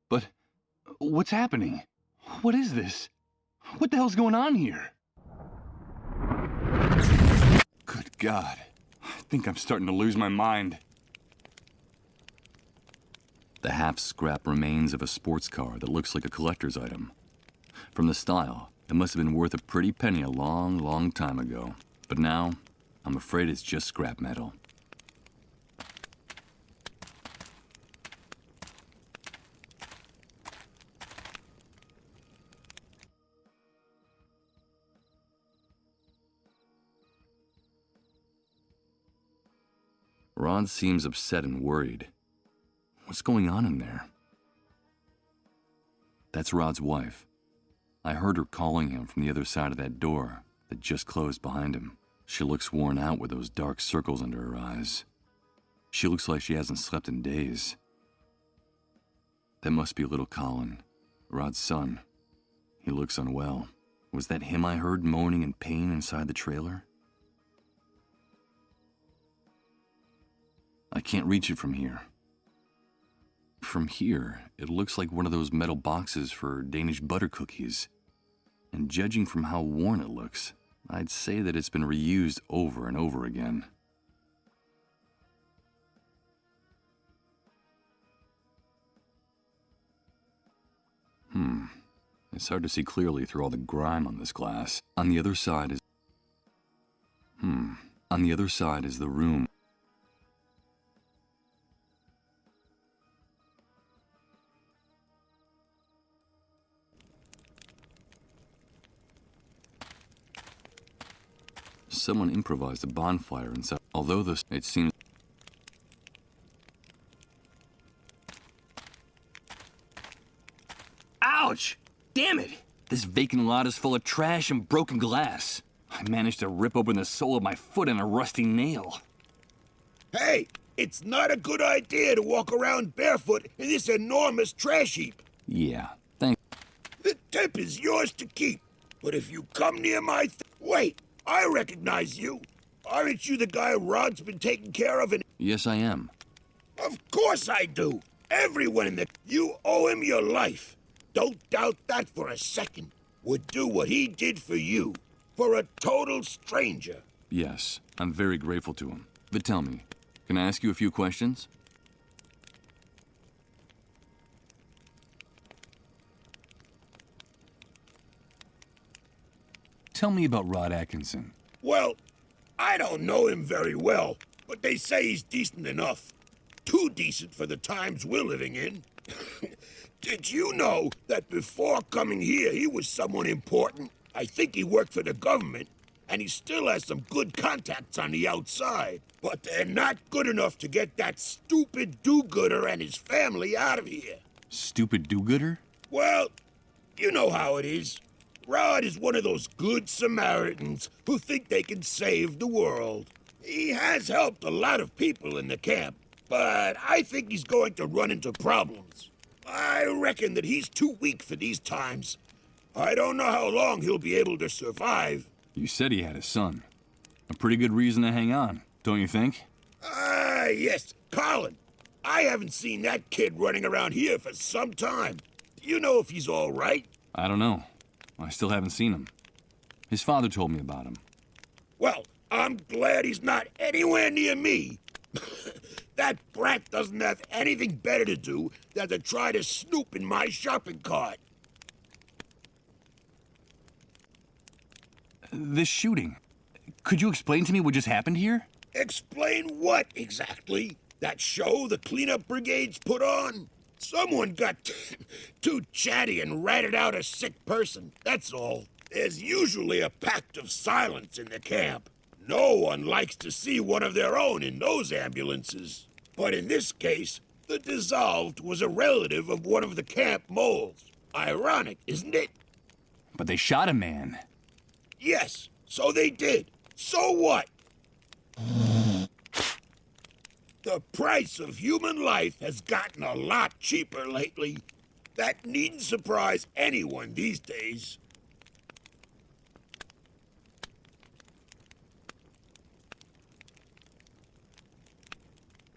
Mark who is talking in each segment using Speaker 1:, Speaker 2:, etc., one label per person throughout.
Speaker 1: But what's happening? What is this? What the hell's going on here? Good God. I think I'm starting to lose my mind. The half-scrap remains of a sports car that looks like a collector's item. From the style, it must have been worth a pretty penny a long, long time ago. But now, I'm afraid it's just scrap metal. Rod seems upset and worried. What's going on in there? That's Rod's wife. I heard her calling him from the other side of that door that just closed behind him. She looks worn out with those dark circles under her eyes. She looks like she hasn't slept in days. That must be little Colin, Rod's son. He looks unwell. Was that him I heard moaning in pain inside the trailer? I can't reach it from here. From here, it looks like one of those metal boxes for Danish butter cookies. And judging from how worn it looks, I'd say that it's been reused over and over again. It's hard to see clearly through all the grime on this glass. On the other side is... On the other side is the room. Someone improvised a bonfire inside, although it seems... Ouch! Damn it! This vacant lot is full of trash and broken glass. I managed to rip open the sole of my foot and a rusty nail.
Speaker 2: Hey, it's not a good idea to walk around barefoot in this enormous trash heap.
Speaker 1: Yeah, thanks.
Speaker 2: The tip is yours to keep, but if you come near my Wait, I recognize you. Aren't you the guy Rod's been taking care of?
Speaker 1: Yes, I am.
Speaker 2: Of course I do. Everyone in the... You owe him your life. Don't doubt that for a second. Would do what he did for you. For a total stranger.
Speaker 1: Yes, I'm very grateful to him. But tell me, can I ask you a few questions? Tell me about Rod Atkinson.
Speaker 2: Well, I don't know him very well, but they say he's decent enough. Too decent for the times we're living in. Did you know that before coming here, he was someone important? I think he worked for the government, and he still has some good contacts on the outside. But they're not good enough to get that stupid do-gooder and his family out of here.
Speaker 1: Stupid do-gooder?
Speaker 2: Well, you know how it is. Rod is one of those good Samaritans who think they can save the world. He has helped a lot of people in the camp, but I think he's going to run into problems. I reckon that he's too weak for these times. I don't know how long he'll be able to survive.
Speaker 1: You said he had a son. A pretty good reason to hang on, don't you think?
Speaker 2: Yes, Colin. I haven't seen that kid running around here for some time. Do you know if he's all right?
Speaker 1: I don't know. I still haven't seen him. His father told me about him.
Speaker 2: Well, I'm glad he's not anywhere near me. That brat doesn't have anything better to do than to try to snoop in my shopping cart.
Speaker 1: This shooting. Could you explain to me what just happened here?
Speaker 2: Explain what, exactly? That show the cleanup brigades put on? Someone got too chatty and ratted out a sick person, that's all. There's usually a pact of silence in the camp. No one likes to see one of their own in those ambulances. But in this case, the dissolved was a relative of one of the camp moles. Ironic, isn't it?
Speaker 1: But they shot a man.
Speaker 2: Yes, so they did. So what? The price of human life has gotten a lot cheaper lately. That needn't surprise anyone these days.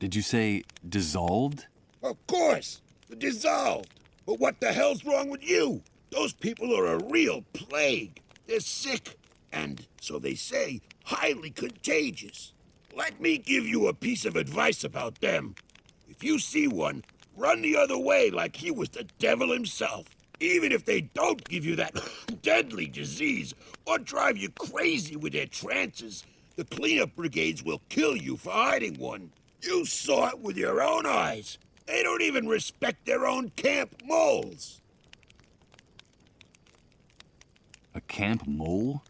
Speaker 1: Did you say dissolved?
Speaker 2: Of course, dissolved. But what the hell's wrong with you? Those people are a real plague. They're sick, and, so they say, highly contagious. Let me give you a piece of advice about them. If you see one, run the other way like he was the devil himself. Even if they don't give you that deadly disease or drive you crazy with their trances, the cleanup brigades will kill you for hiding one. You saw it with your own eyes. They don't even respect their own camp moles.
Speaker 1: A camp mole?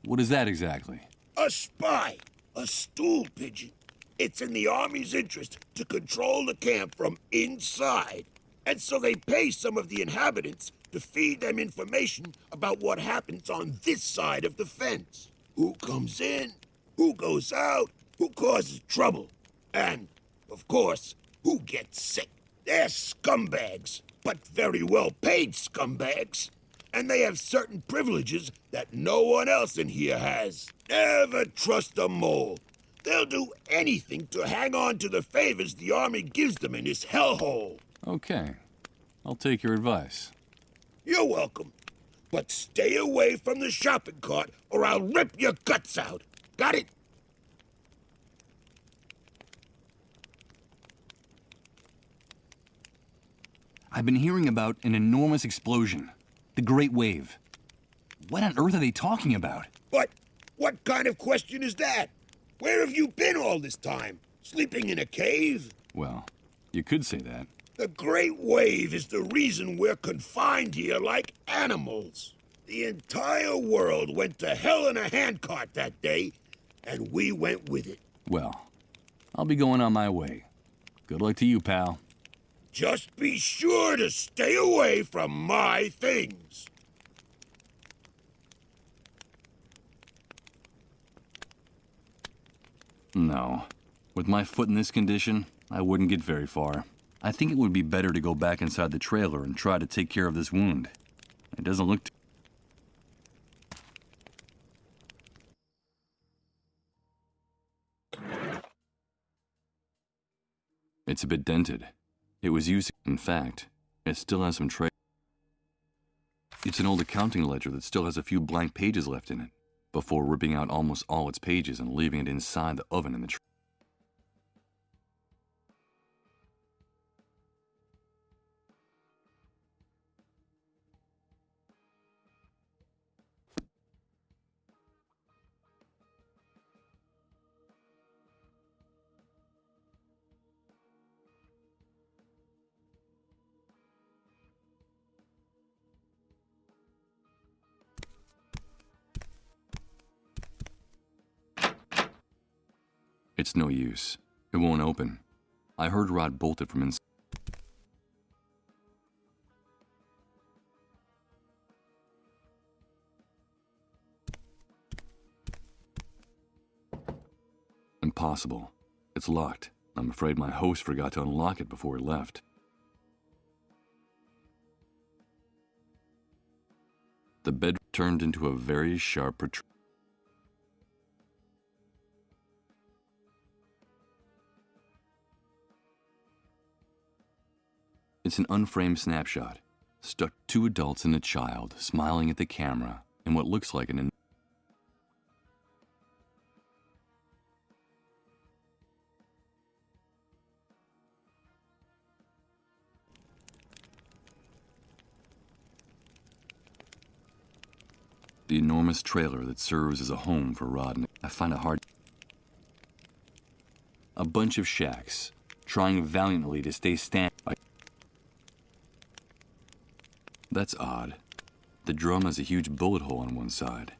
Speaker 1: What is that exactly?
Speaker 2: A spy. A stool pigeon. It's in the Army's interest to control the camp from inside. And so they pay some of the inhabitants to feed them information about what happens on this side of the fence. Who comes in, who goes out, who causes trouble. And, of course, who gets sick. They're scumbags, but very well-paid scumbags. And they have certain privileges that no one else in here has. Never trust a mole. They'll do anything to hang on to the favors the Army gives them in this hellhole.
Speaker 1: Okay. I'll take your advice.
Speaker 2: You're welcome. But stay away from the shopping cart or I'll rip your guts out. Got it?
Speaker 1: I've been hearing about an enormous explosion. The Great Wave. What on earth are they talking about?
Speaker 2: But what kind of question is that? Where have you been all this time? Sleeping in a cave?
Speaker 1: Well, you could say that.
Speaker 2: The Great Wave is the reason we're confined here like animals. The entire world went to hell in a handcart that day, and we went with it.
Speaker 1: Well, I'll be going on my way. Good luck to you, pal.
Speaker 2: Just be sure to stay away from my things.
Speaker 1: No. With my foot in this condition, I wouldn't get very far. I think it would be better to go back inside the trailer and try to take care of this wound. It doesn't look It's a bit dented. It was used, in fact, it still has some It's an old accounting ledger that still has a few blank pages left in it, before ripping out almost all its pages and leaving it inside the oven in the It's no use. It won't open. I heard Rod bolt it from inside. Impossible. It's locked. I'm afraid my host forgot to unlock it before he left. The bed turned into a very sharp protrusion. It's an unframed snapshot. Stuck two adults and a child smiling at the camera in what looks like an the enormous trailer that serves as a home for Rod and I find it hard. A bunch of shacks trying valiantly to stay standing. That's odd. The drum has a huge bullet hole on one side.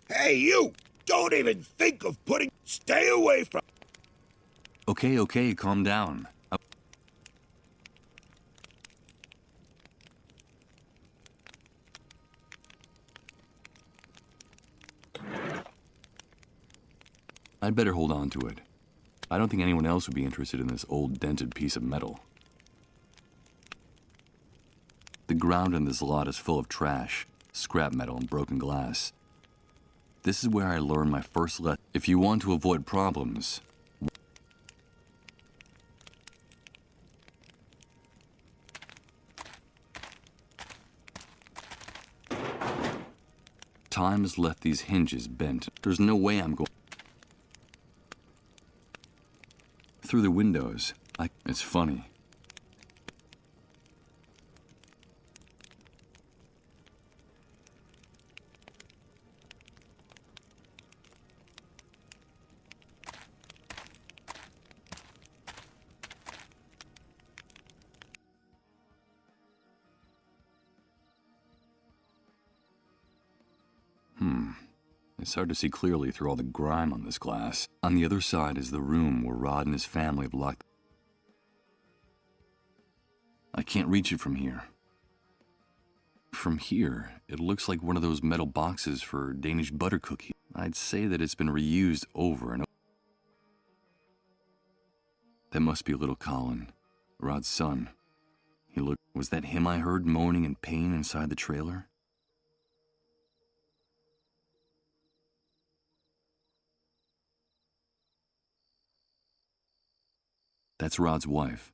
Speaker 2: Hey, you! Don't even think of putting... Stay away from...
Speaker 1: Okay, calm down. I'd better hold on to it. I don't think anyone else would be interested in this old dented piece of metal. The ground in this lot is full of trash, scrap metal, and broken glass. This is where I learned my first lesson. If you want to avoid problems, time has left these hinges bent. There's no way I'm going through the windows. It's funny. It's hard to see clearly through all the grime on this glass. On the other side is the room where Rod and his family have locked. I can't reach it from here. From here, it looks like one of those metal boxes for Danish butter cookies. I'd say that it's been reused over and over. That must be little Colin, Rod's son. Was that him I heard moaning in pain inside the trailer? That's Rod's wife.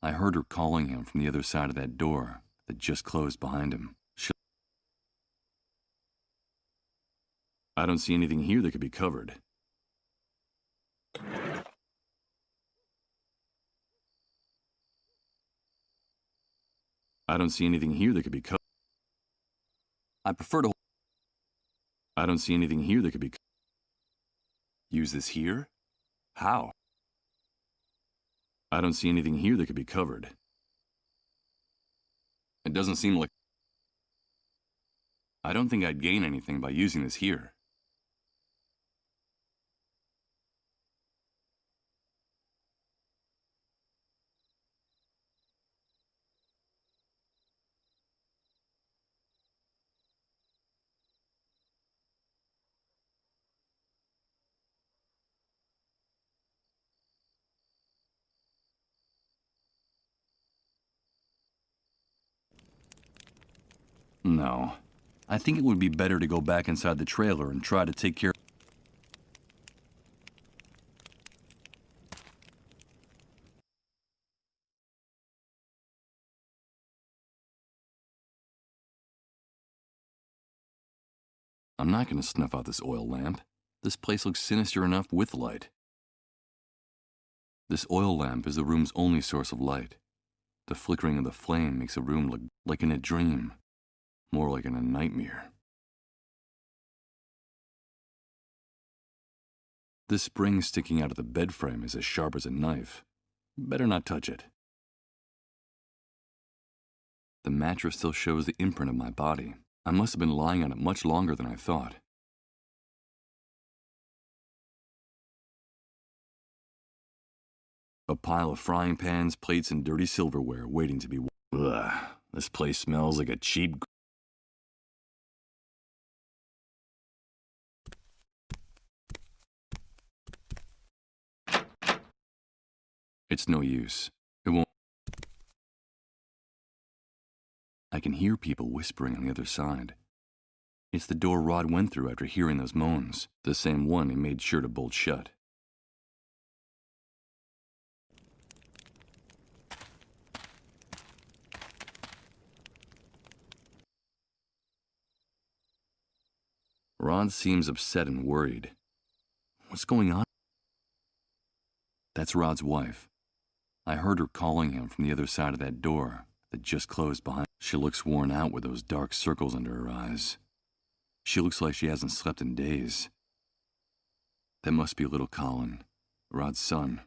Speaker 1: I heard her calling him from the other side of that door that just closed behind him. I don't see anything here that could be covered. I don't see anything here that could be covered. I prefer to... I don't see anything here that could be... Use this here? How? I don't see anything here that could be covered. It doesn't seem like... I don't think I'd gain anything by using this here. No. I think it would be better to go back inside the trailer and try to take care... I'm not going to snuff out this oil lamp. This place looks sinister enough with light. This oil lamp is the room's only source of light. The flickering of the flame makes the room look like in a dream, more like in a nightmare. This spring sticking out of the bed frame is as sharp as a knife. Better not touch it. The mattress still shows the imprint of my body. I must have been lying on it much longer than I thought. A pile of frying pans, plates, and dirty silverware waiting to be... Ugh, this place smells like a cheap... It's no use. It won't... I can hear people whispering on the other side. It's the door Rod went through after hearing those moans, the same one he made sure to bolt shut. Rod seems upset and worried. What's going on? That's Rod's wife. I heard her calling him from the other side of that door that just closed behind. She looks worn out with those dark circles under her eyes. She looks like she hasn't slept in days. That must be little Colin, Rod's son.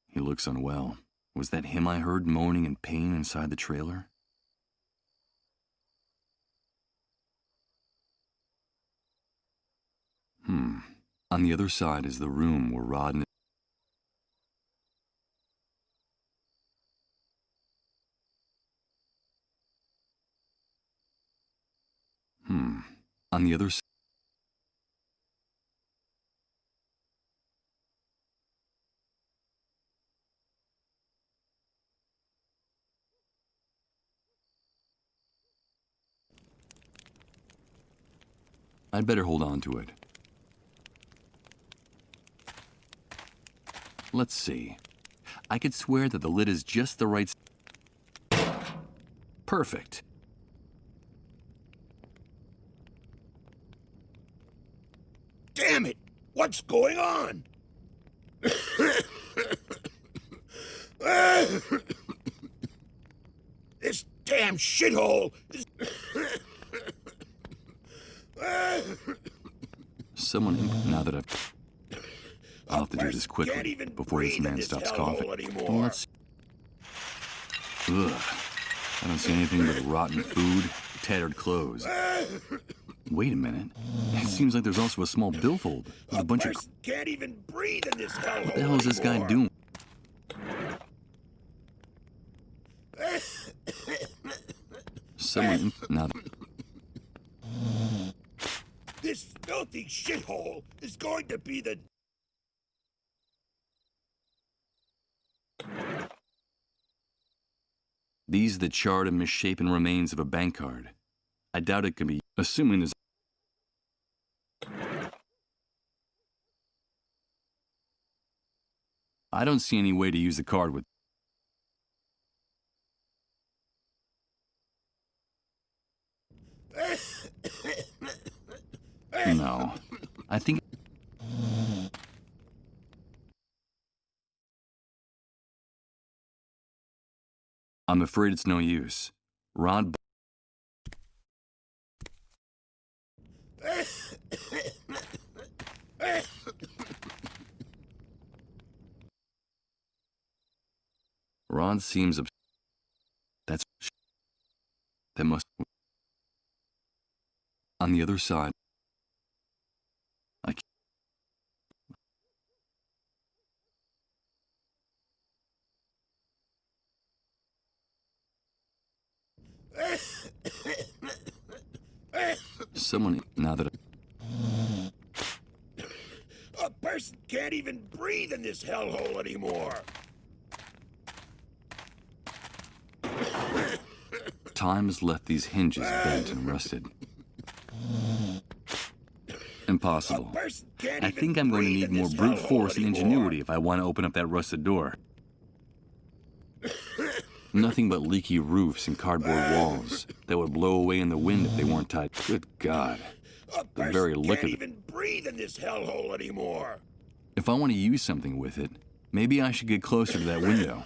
Speaker 1: He looks unwell. Was that him I heard moaning in pain inside the trailer? On the other side is the room where Rod and... On the other side... I'd better hold on to it. Let's see. I could swear that the lid is just the right... Perfect.
Speaker 2: Damn it! What's going on? This damn shithole is...
Speaker 1: Someone... Now that I'll have to do this quickly before this man stops coughing. Let's... Ugh. I don't see anything but rotten food, tattered clothes. Wait a minute. It seems like there's also a small billfold with a bunch of...
Speaker 2: can't even breathe in this hellhole.
Speaker 1: What the hell is this guy doing? Someone... Now...
Speaker 2: This filthy shithole is going to be the...
Speaker 1: These are the charred and misshapen remains of a bank card. I doubt it can be... Assuming there's... I don't see any way to use the card with... No. I think... I'm afraid it's no use. Rod... Ron seems... That's... That must... On the other side... I can't... Someone... Now that...
Speaker 2: A person can't even breathe in this hellhole anymore.
Speaker 1: Time has left these hinges bent and rusted. Impossible. I think I'm going to need more brute force and ingenuity if I want to open up that rusted door. Nothing but leaky roofs and cardboard walls that would blow away in the wind if they weren't tied. Good God. The very look of it.
Speaker 2: Can't even breathe in this hellhole anymore.
Speaker 1: If I want to use something with it, maybe I should get closer to that window.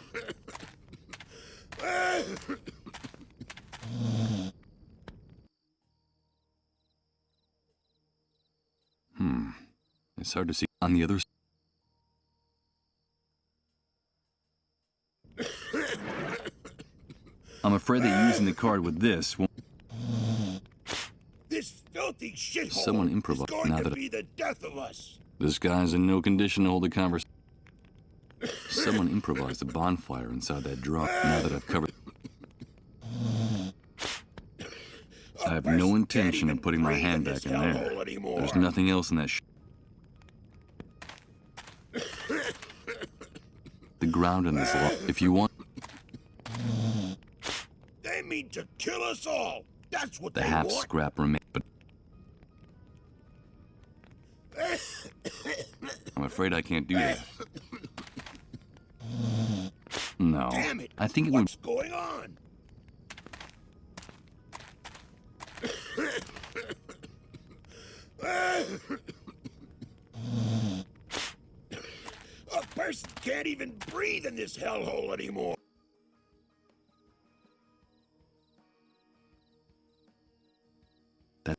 Speaker 1: It's hard to see on the other side. I'm afraid that using the card with this won't...
Speaker 2: This filthy shithole
Speaker 1: Someone improvised.
Speaker 2: is going
Speaker 1: Now
Speaker 2: to
Speaker 1: that
Speaker 2: be the death of us.
Speaker 1: This guy's in no condition to hold a conversation. Someone improvised a bonfire inside that drum. Now that I've covered... I have no intention of putting my hand back in there. There's nothing else in that The ground in this lot. If you want...
Speaker 2: They mean to kill us all. That's what
Speaker 1: The
Speaker 2: they
Speaker 1: half
Speaker 2: want.
Speaker 1: scrap remains, but... I'm afraid I can't do that. No.
Speaker 2: Damn it.
Speaker 1: I think it would...
Speaker 2: What's going on? A person can't even breathe in this hellhole anymore.
Speaker 1: That